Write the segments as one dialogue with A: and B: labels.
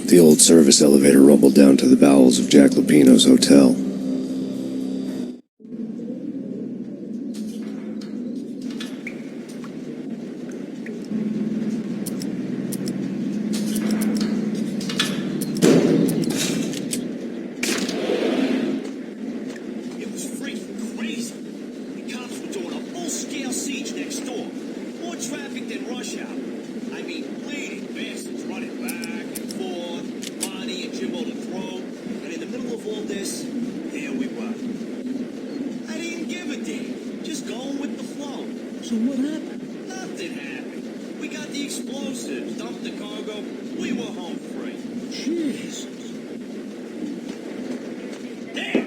A: The old service elevator rumbled down to the bowels of Jack Lupino's hotel.
B: It was freaking crazy. The cops were doing a full-scale siege next door. More traffic than rush hour. I mean, bleeding bastards running back and forth, Bonnie and Jimbo to throw. And in the middle of all this, here we were. I didn't give a damn. Just going with the flow.
C: So what happened?
B: Nothing happened. We got the explosives, dumped the cargo. We were home free.
C: Jesus.
B: There!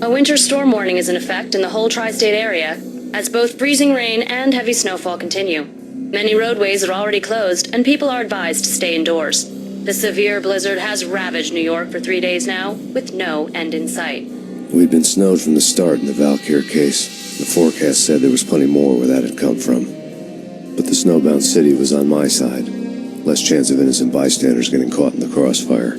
D: A winter storm warning is in effect in the whole tri-state area, as both freezing rain and heavy snowfall continue. Many roadways are already closed, and people are advised to stay indoors. The severe blizzard has ravaged New York for 3 days now, with no end in sight.
A: We'd been snowed from the start in the Valkyr case. The forecast said there was plenty more where that had come from. But the snowbound city was on my side. Less chance of innocent bystanders getting caught in the crossfire.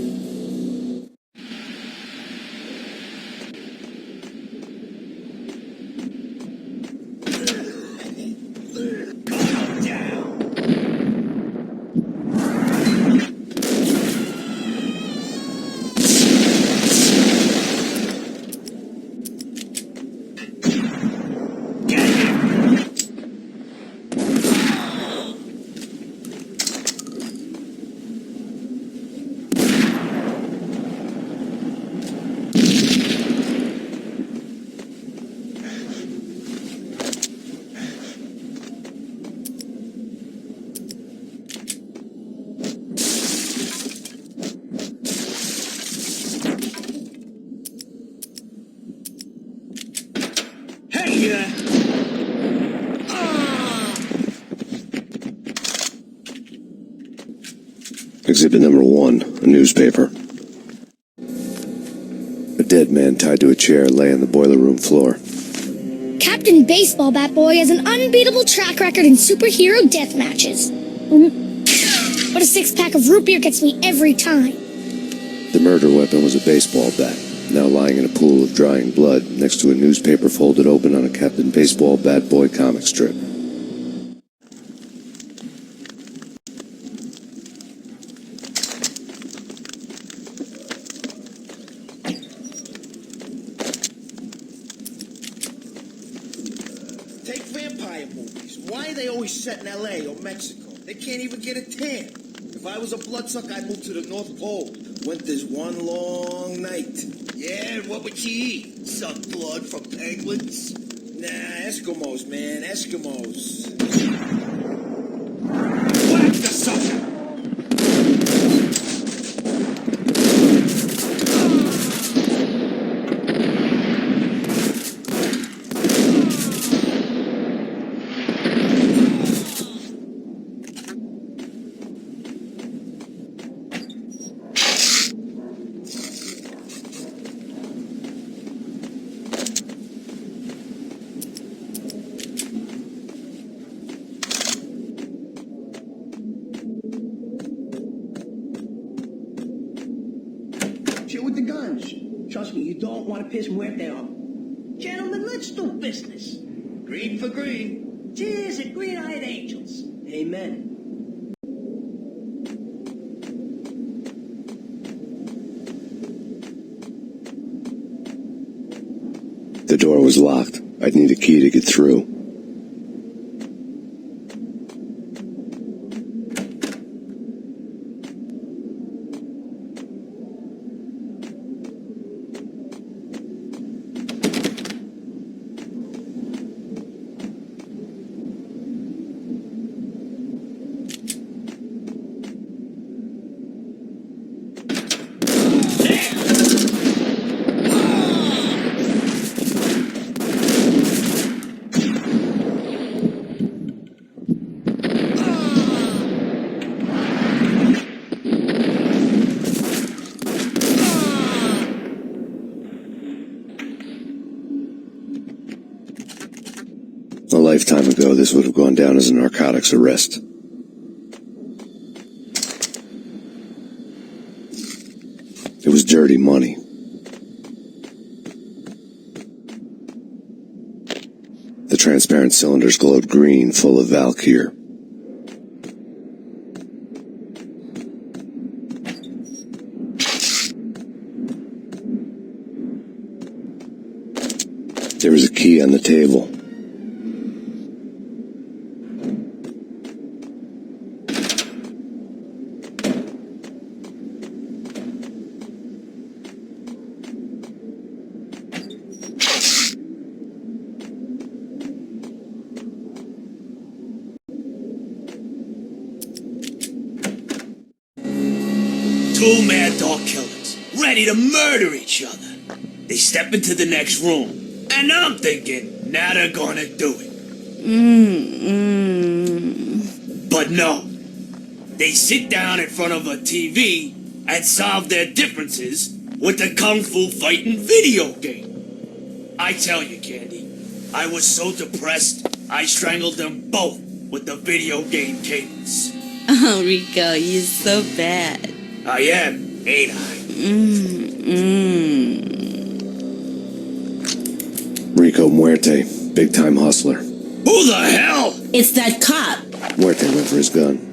A: Exhibit number 1, a newspaper. A dead man tied to a chair lay on the boiler room floor.
E: Captain Baseball Bat Boy has an unbeatable track record in superhero death matches. But a 6-pack of root beer gets me every time.
A: The murder weapon was a baseball bat, now lying in a pool of drying blood next to a newspaper folded open on a Captain Baseball Bat Boy comic strip.
B: Take vampire movies. Why are they always set in L.A. or Mexico? They can't even get a tan. If I was a bloodsucker, I'd move to the North Pole. Winter's one long night. Yeah, and what would you eat? Suck blood from penguins? Nah, Eskimos, man, Eskimos. Whack the sucker!
C: Chill with the guns. Trust me, you don't want to piss muerte off. Gentlemen, let's do business.
B: Green for green.
C: Cheers and green-eyed angels. Amen.
A: The door was locked. I'd need a key to get through. this would have gone down as a narcotics arrest. It was dirty money. The transparent cylinders glowed green, full of Valkyr. There was a key on the table.
B: Two mad dog killers, ready to murder each other. They step into the next room, and I'm thinking, now they're gonna do it. But no. They sit down in front of a TV and solve their differences with the Kung Fu fighting video game. I tell you, Candy, I was so depressed, I strangled them both with the video game cadence.
F: Oh, Rico, you're so bad.
B: I am, ain't I?
A: Rico Muerte, big-time hustler.
B: Who the hell?
F: It's that cop.
A: Muerte went for his gun.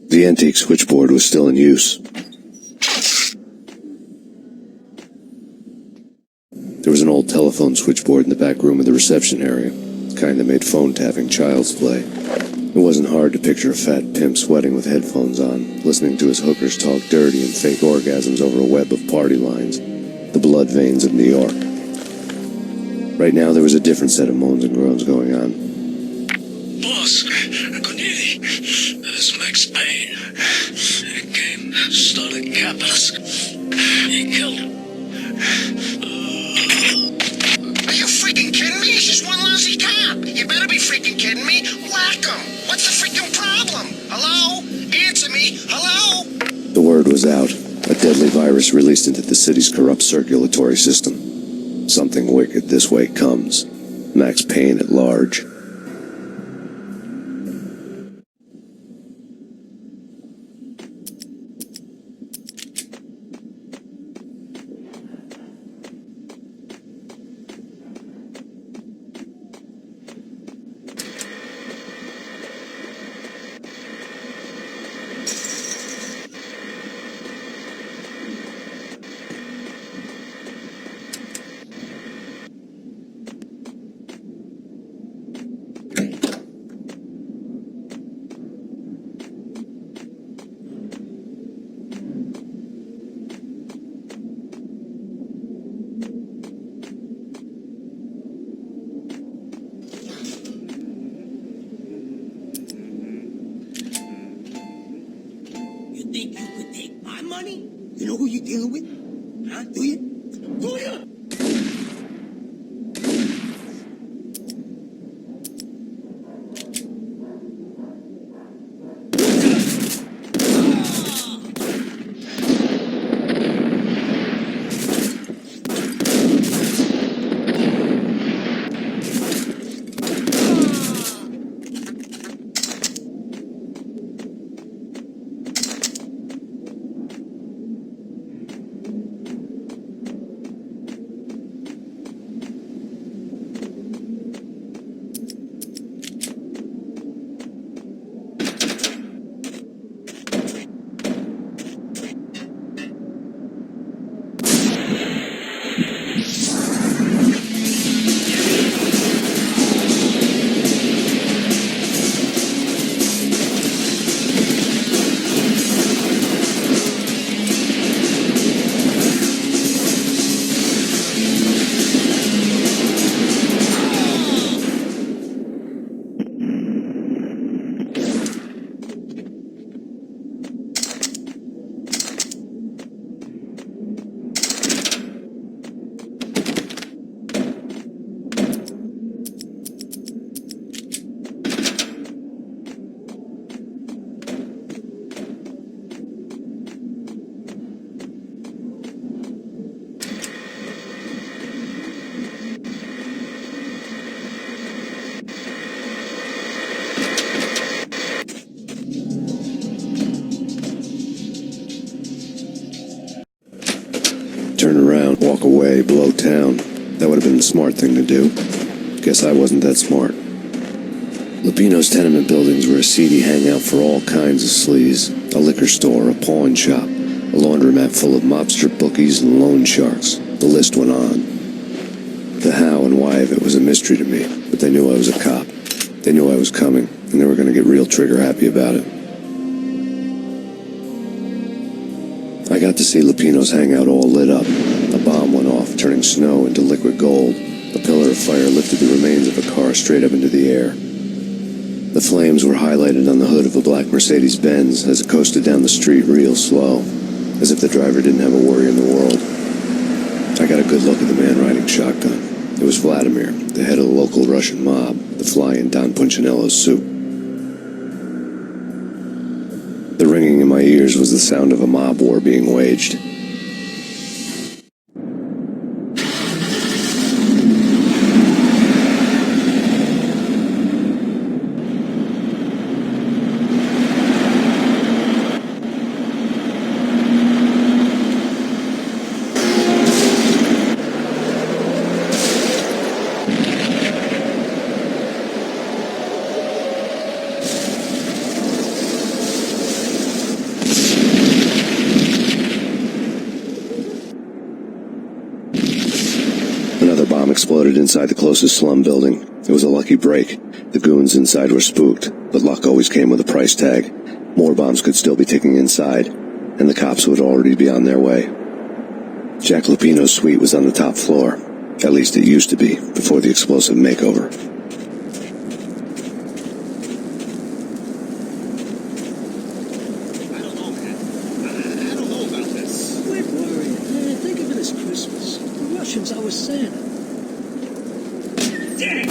A: The antique switchboard was still in use. There was an old telephone switchboard in the back room of the reception area, the kind that made phone tapping child's play. It wasn't hard to picture a fat pimp sweating with headphones on, listening to his hookers talk dirty and fake orgasms over a web of party lines, the blood veins of New York. Right now there was a different set of moans and groans going on.
G: Boss, Cornelia, that's Max Payne. He came, started capitalist. He killed him.
H: Are you freaking kidding me? He's just one lousy cop. You better be freaking kidding me. Whack him. What's the freaking problem? Hello? Answer me. Hello?
A: The word was out. A deadly virus released into the city's corrupt circulatory system. Something wicked this way comes. Max Payne at large.
C: who you're dealing with? Huh? Do you? Do you?
A: Turn around, walk away, blow town. That would have been the smart thing to do. Guess I wasn't that smart. Lupino's tenement buildings were a seedy hangout for all kinds of sleaze. A liquor store, a pawn shop, a laundromat full of mobster bookies and loan sharks. The list went on. The how and why of it was a mystery to me, but they knew I was a cop. They knew I was coming, and they were going to get real trigger-happy about it. I got to see Lupino's hangout all lit up. A bomb went off, turning snow into liquid gold. A pillar of fire lifted the remains of a car straight up into the air. The flames were highlighted on the hood of a black Mercedes-Benz as it coasted down the street real slow, as if the driver didn't have a worry in the world. I got a good look at the man riding shotgun. It was Vladimir, the head of the local Russian mob, the fly in Don Punchinello's soup. The ringing in my ears was the sound of a mob war being waged. Another bomb exploded inside the closest slum building. It was a lucky break. The goons inside were spooked, but luck always came with a price tag. More bombs could still be ticking inside, and the cops would already be on their way. Jack Lupino's suite was on the top floor. At least it used to be, before the explosive makeover.
B: I don't know, man. I don't know about this.
C: Quit worrying, man. Think of it as Christmas. The Russians are with Santa.
B: Damn!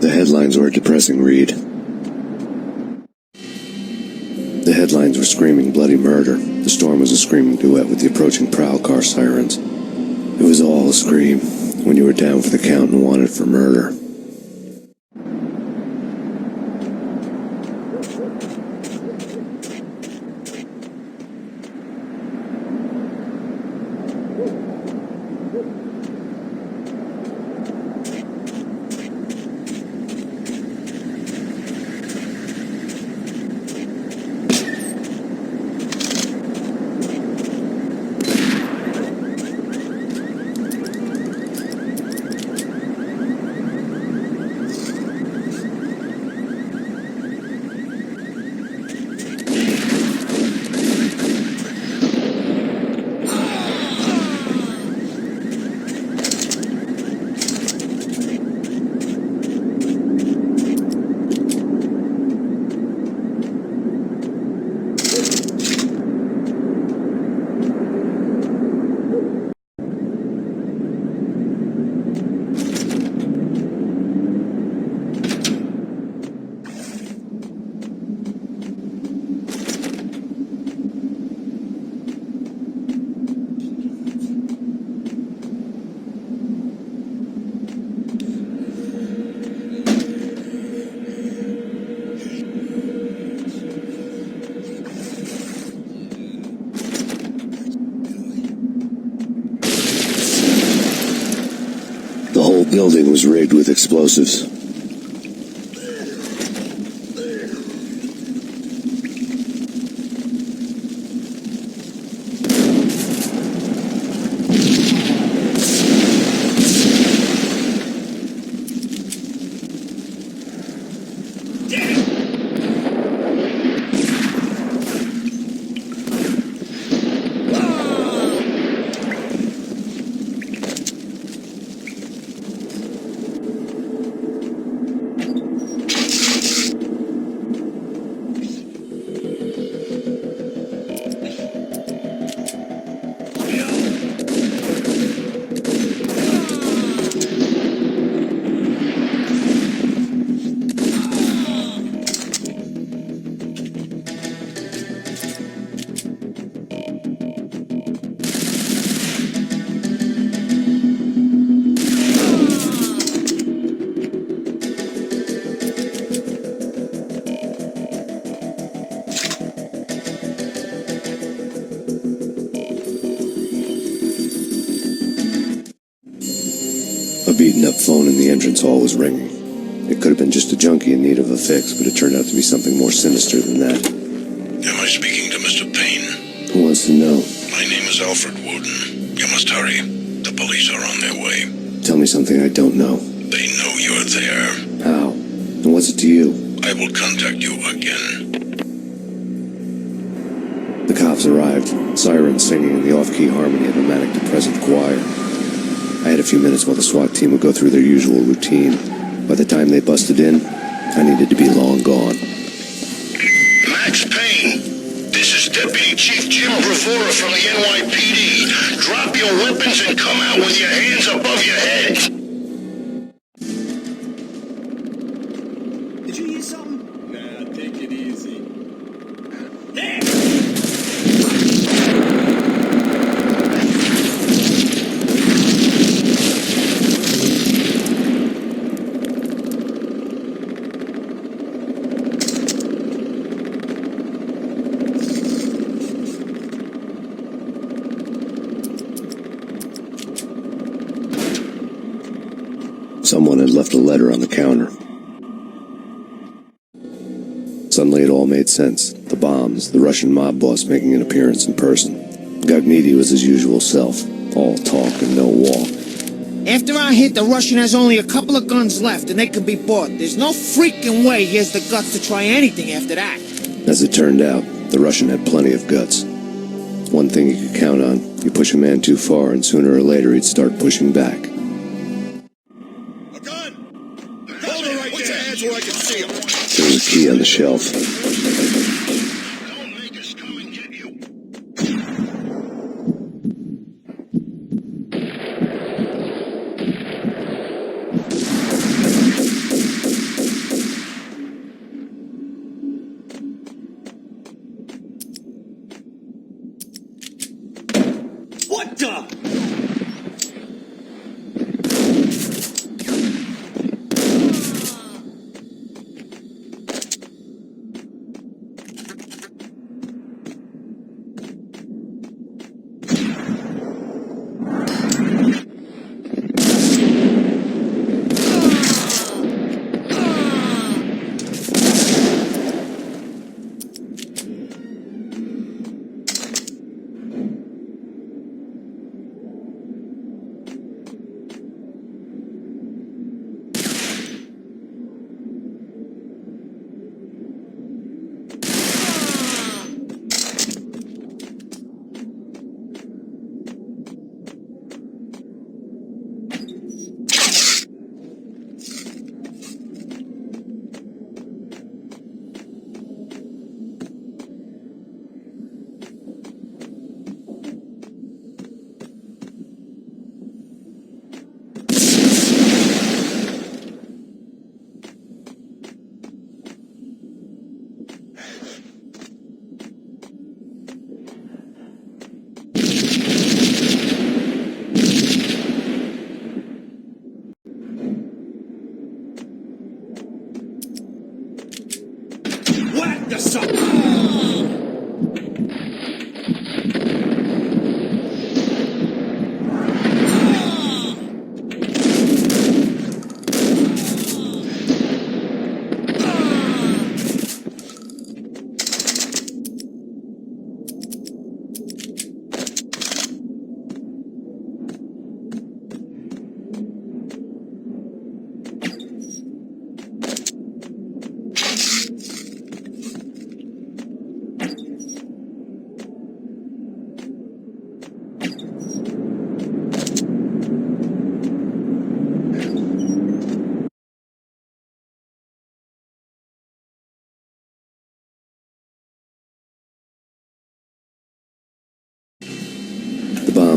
A: The headlines were a depressing read. The headlines were screaming bloody murder. The storm was a screaming duet with the approaching prowl car sirens. It was all a scream when you were down for the count and wanted for murder. building was rigged with explosives. A beaten-up phone in the entrance hall was ringing. It could have been just a junkie in need of a fix, but it turned out to be something more sinister than that.
G: Am I speaking to Mr. Payne?
A: Who wants to know?
G: My name is Alfred Woden. You must hurry. The police are on their way.
A: Tell me something I don't know.
G: They know you're there.
A: How? And what's it to you?
G: I will contact you again.
A: The cops arrived, sirens singing in the off-key harmony of a manic-depressive choir. I had a few minutes while the SWAT team would go through their usual routine. By the time they busted in, I needed to be long gone.
H: Max Payne, this is Deputy Chief Jim Bravura from the NYPD. Drop your weapons and come out with your hands above your head.
B: Did you hear something? Nah, take it easy. There!
A: Someone had left a letter on the counter. Suddenly it all made sense. The bombs, the Russian mob boss making an appearance in person. Gagniti was his usual self. All talk and no walk.
I: After our hit, the Russian has only a couple of guns left, and they can be bought. There's no freaking way he has the guts to try anything after that.
A: As it turned out, the Russian had plenty of guts. One thing you could count on. You push a man too far, and sooner or later he'd start pushing back.
B: A gun! Hold it right there! Hands where I can see him.
A: There was a key on the shelf.
H: Don't make us come and get you.
B: What the?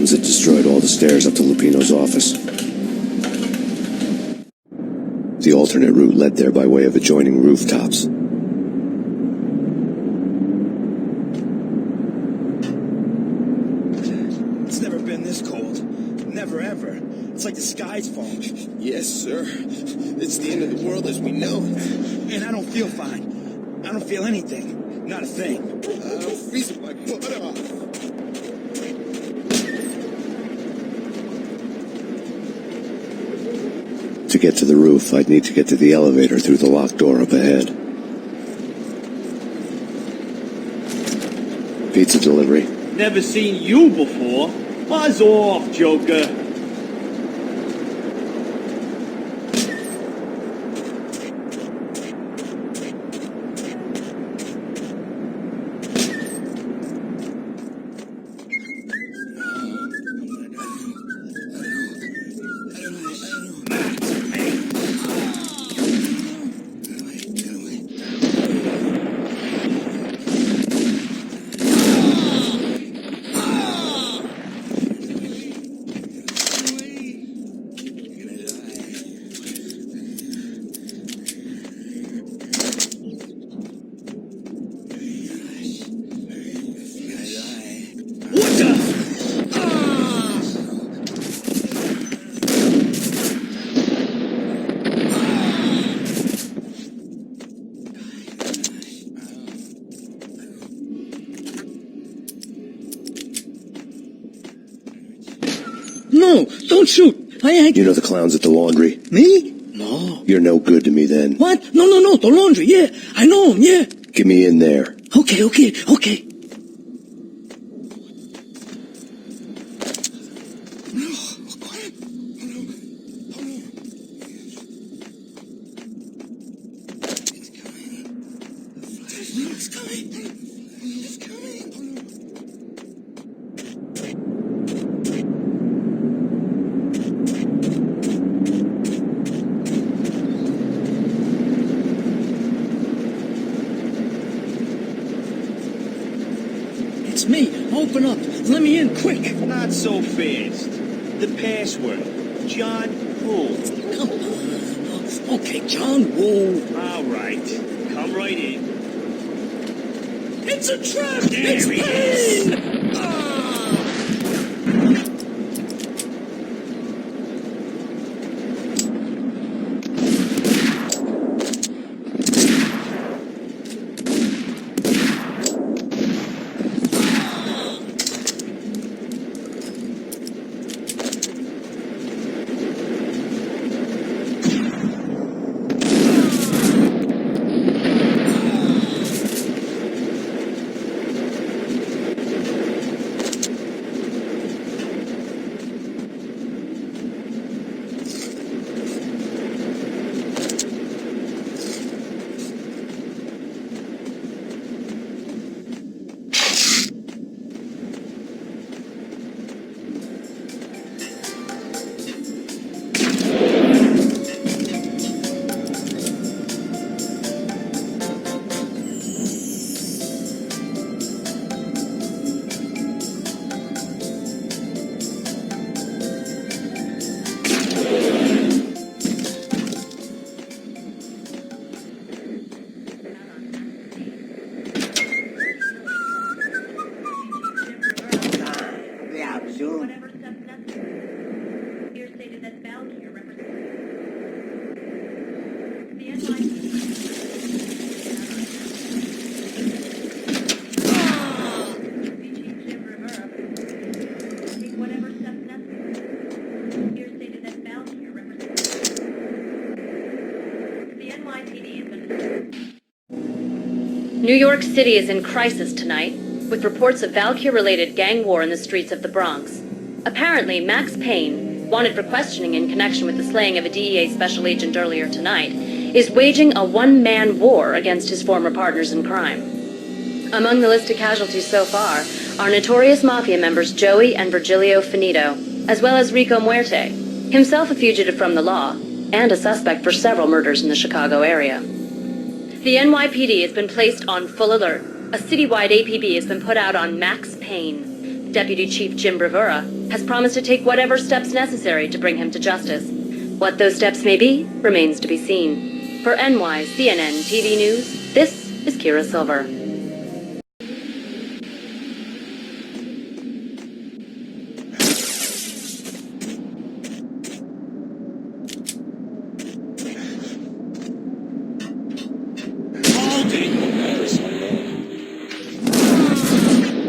A: ones that destroyed all the stairs up to Lupino's office. The alternate route led there by way of adjoining rooftops.
J: It's never been this cold. Never ever. It's like the sky's falling.
K: Yes, sir. It's the end of the world as we know it.
J: And I don't feel fine. I don't feel anything. Not a thing.
K: I'm freezing my butt off.
A: To get to the roof, I'd need to get to the elevator through the locked door up ahead. Pizza delivery.
B: Never seen you before. Buzz off, Joker.
C: No, don't shoot.
A: You know the clowns at the laundry?
C: Me? No.
A: You're no good to me then.
C: What? No, the laundry, yeah. I know him, yeah.
A: Get me in there.
C: Okay. It's me. Open up. Let me in, quick.
B: Not so fast. The password. John Woo.
C: Come on. Okay, John Woo.
B: All right. Come right in.
C: It's a trap!
B: There
C: It's
B: he
C: Payne!
D: New York City is in crisis tonight, with reports of Valkyr-related gang war in the streets of the Bronx. Apparently, Max Payne, wanted for questioning in connection with the slaying of a DEA special agent earlier tonight, is waging a one-man war against his former partners in crime. Among the list of casualties so far are notorious mafia members Joey and Virgilio Finito, as well as Rico Muerte, himself a fugitive from the law, and a suspect for several murders in the Chicago area. The NYPD has been placed on full alert. A citywide APB has been put out on Max Payne. Deputy Chief Jim Bravura, has promised to take whatever steps necessary to bring him to justice. What those steps may be remains to be seen. For NYCNN TV News, this is Kira Silver.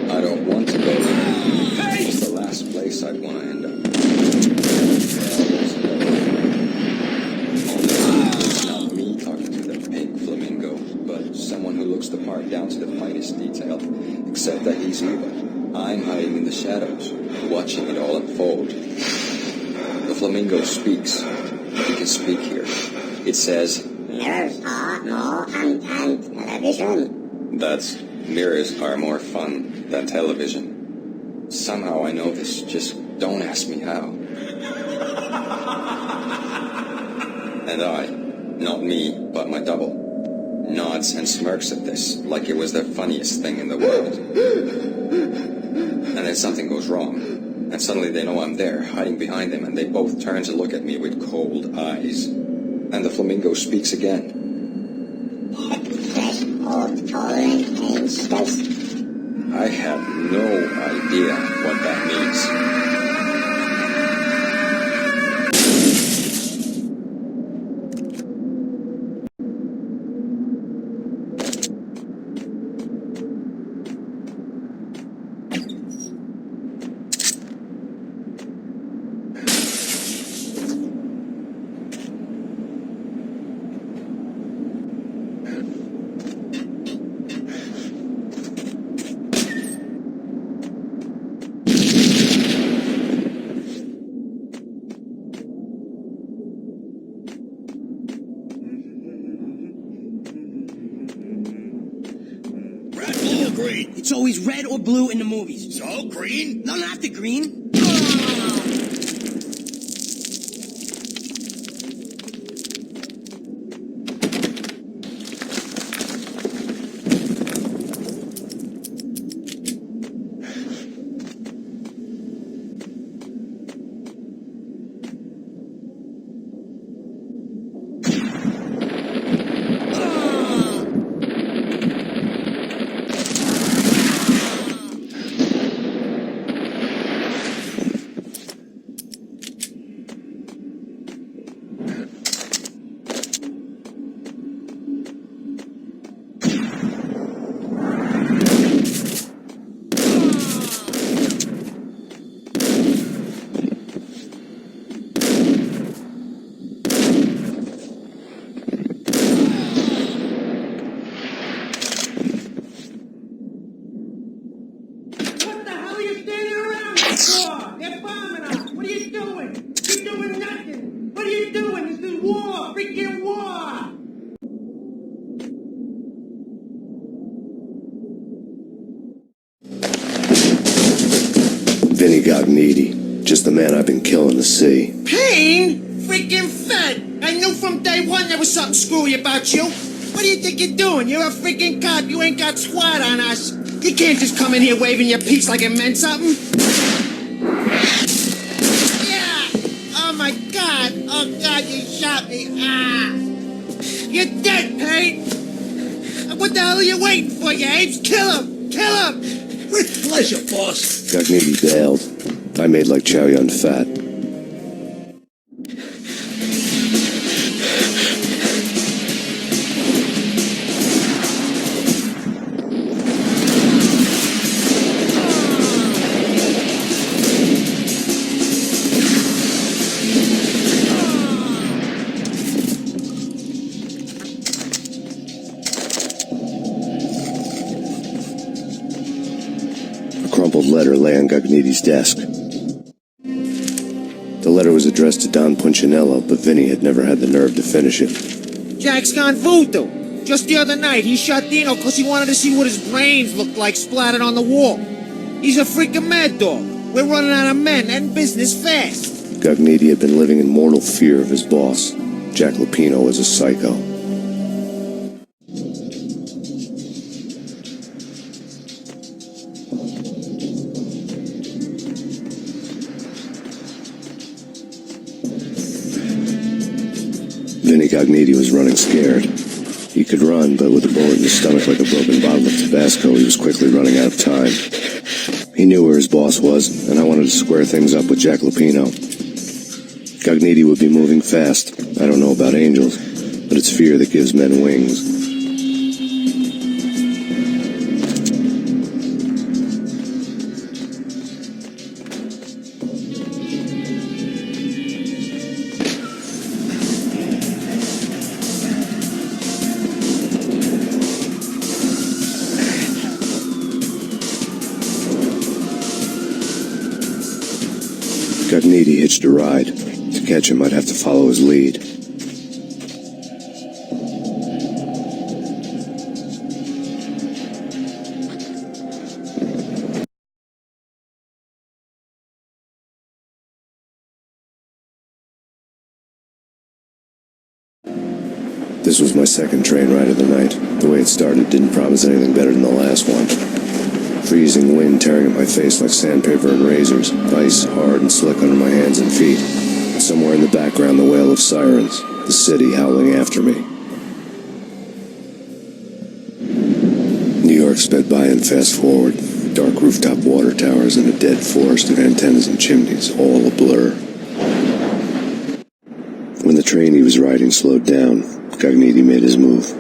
K: I don't want to go there. It's the last place I'd want to end up. It's not me talking to the pink flamingo, but someone who looks the part down to the finest detail. Except that he's evil. I'm hiding in the shadows, watching it all unfold. The flamingo speaks. He can speak here. It says,
L: "Mirrors are more fun than television."
K: that's mirrors are more fun than television. Somehow I know this, just don't ask me how. And I, not me, but my double, nods and smirks at this like it was the funniest thing in the world. And then something goes wrong, and suddenly they know I'm there, hiding behind them, and they both turn to look at me with cold eyes. And the flamingo speaks again.
L: Fresh old coloring and space.
K: I have no idea what that means.
C: Green. It's always red or blue in the movies.
B: So, green?
C: No, not the green.
I: They're bombing us! What are you doing? You're doing nothing! What are you doing? This is war! Freaking war!
A: Vinny got needy. Just the man I've been killing to see.
I: Payne? Freaking fed! I knew from day one there was something screwy about you. What do you think you're doing? You're a freaking cop. You ain't got squat on us. You can't just come in here waving your piece like it meant something. Yeah! Oh my God! Oh God, you shot me! Ah! You're dead, Payne! What the hell are you waiting for, you apes? Kill him! Kill him!
B: With pleasure, boss.
A: Gagnetti bailed. I made like Chow Yun Fat. A crumpled letter lay on Gagnetti's desk. The letter was addressed to Don Punchinello, but Vinny had never had the nerve to finish it.
I: Jack's gone voodoo. Just the other night, he shot Dino because he wanted to see what his brains looked like splattered on the wall. He's a freaking mad dog. We're running out of men and business fast.
A: Gagnetti had been living in mortal fear of his boss. Jack Lupino was a psycho. Vinny Gognitti was running scared. He could run, but with a bullet in his stomach like a broken bottle of Tabasco, he was quickly running out of time. He knew where his boss was, and I wanted to square things up with Jack Lupino. Gognitti would be moving fast. I don't know about angels, but it's fear that gives men wings. Gognitti hitched a ride. To catch him, I'd have to follow his lead. This was my second train ride of the night. The way it started didn't promise anything better than the last one. Freezing wind tearing at my face like sandpaper and razors, ice hard and slick under my hands and feet. And somewhere in the background, the wail of sirens, the city howling after me. New York sped by and fast forward. Dark rooftop water towers and a dead forest of antennas and chimneys, all a blur. When the train he was riding slowed down, Gognitti made his move.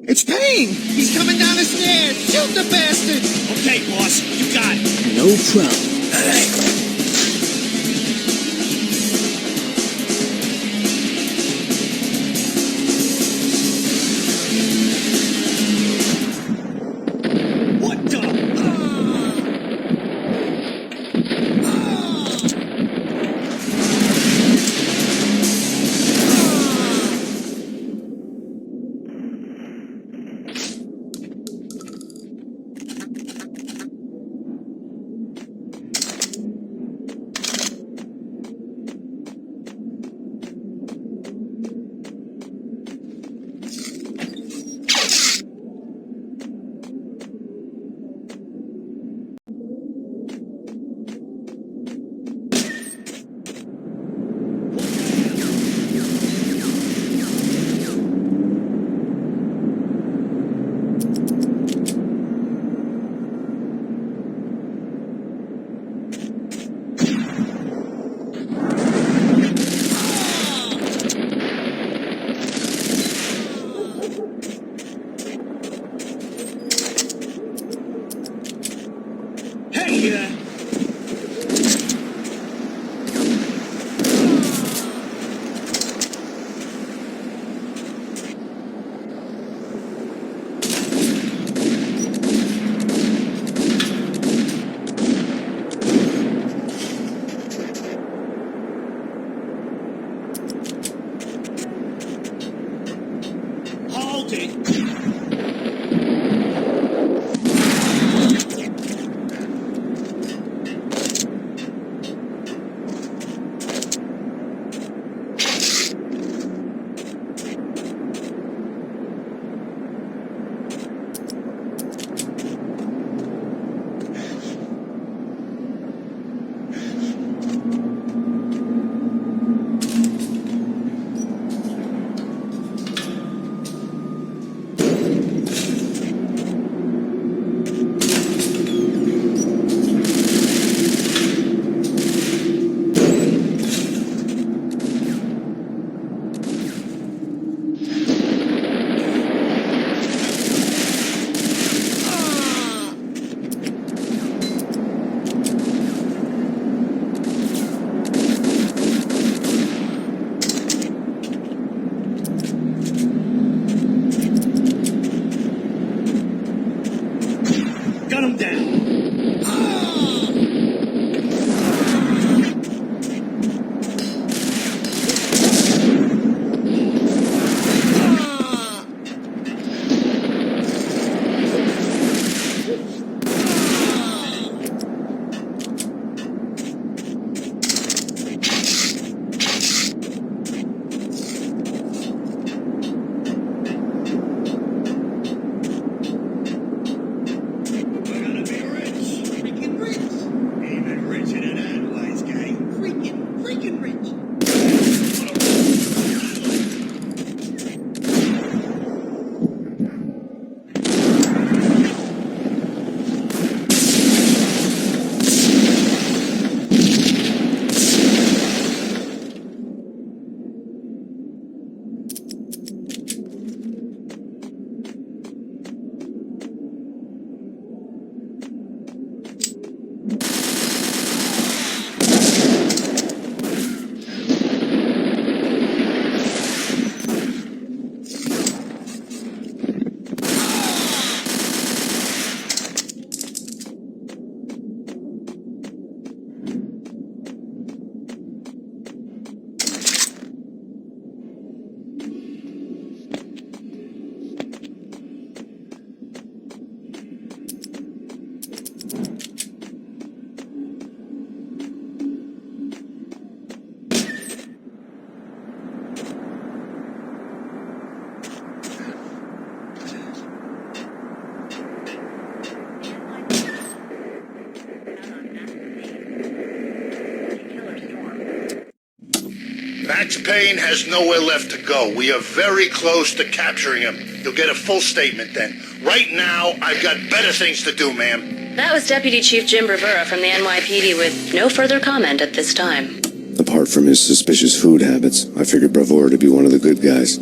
I: It's Payne! He's coming down the stairs! Shoot the bastard!
B: Okay, boss, you got it.
I: No problem.
B: What the?
M: Max Payne has nowhere left to go. We are very close to capturing him. You'll get a full statement then. Right now, I've got better things to do, ma'am.
D: That was Deputy Chief Jim Rivera from the NYPD with no further comment at this time.
A: Apart from his suspicious food habits, I figured Bravura to be one of the good guys.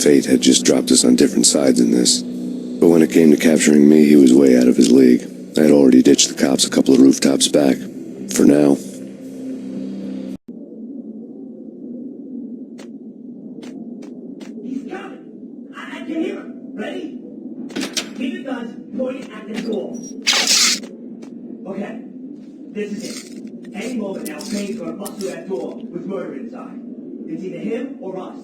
A: Fate had just dropped us on different sides in this. But when it came to capturing me, he was way out of his league. I had already ditched the cops a couple of rooftops back. For now.
C: He's coming. I can hear him. Ready? Keep your guns pointed at the door. Okay. This is it. Any moment now, Payne's gonna bust through that door with murder inside. It's either him or us.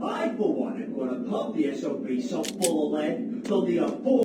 C: I, for one, am gonna pump the SOB so full of lead, they'll need a full...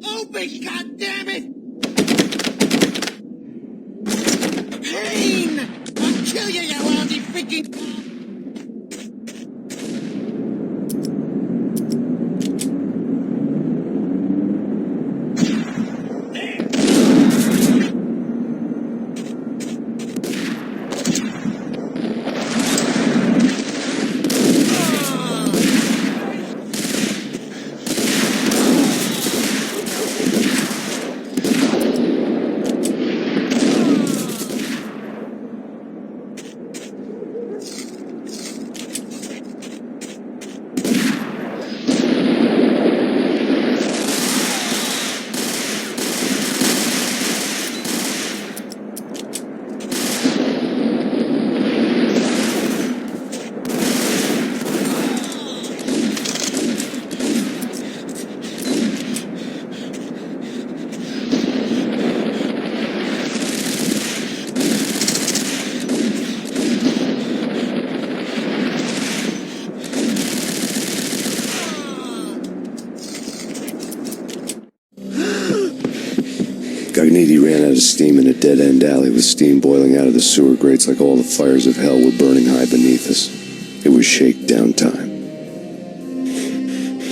I: Open, goddammit! Payne! I'll kill you, you lousy freaking...
A: Gagniti ran out of steam in a dead-end alley with steam boiling out of the sewer grates like all the fires of hell were burning high beneath us. It was shakedown time.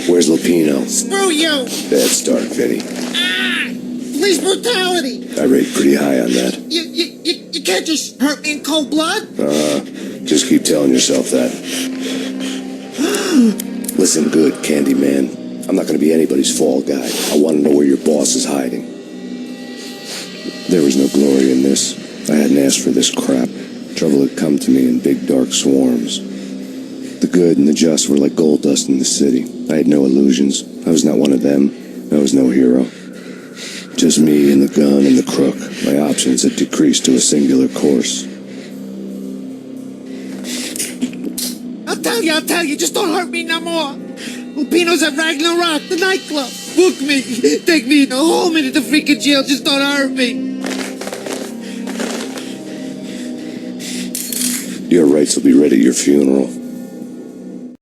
A: Where's Lupino?
I: Screw you!
A: Bad start, Vinny.
I: Police brutality!
A: I rate pretty high on that.
I: You can't just hurt me in cold blood?
A: Just keep telling yourself that. Listen good, Candyman. I'm not gonna be anybody's fall guy. I want to know where your boss is hiding. There was no glory in this. I hadn't asked for this crap. Trouble had come to me in big dark swarms. The good and the just were like gold dust in the city. I had no illusions. I was not one of them. I was no hero. Just me and the gun and the crook. My options had decreased to a singular course.
I: I'll tell you, just don't hurt me no more. Lupino's at Ragnarok, the nightclub. Book me, take me home into the freaking jail, just don't hurt me.
A: Your rights will be ready at your funeral.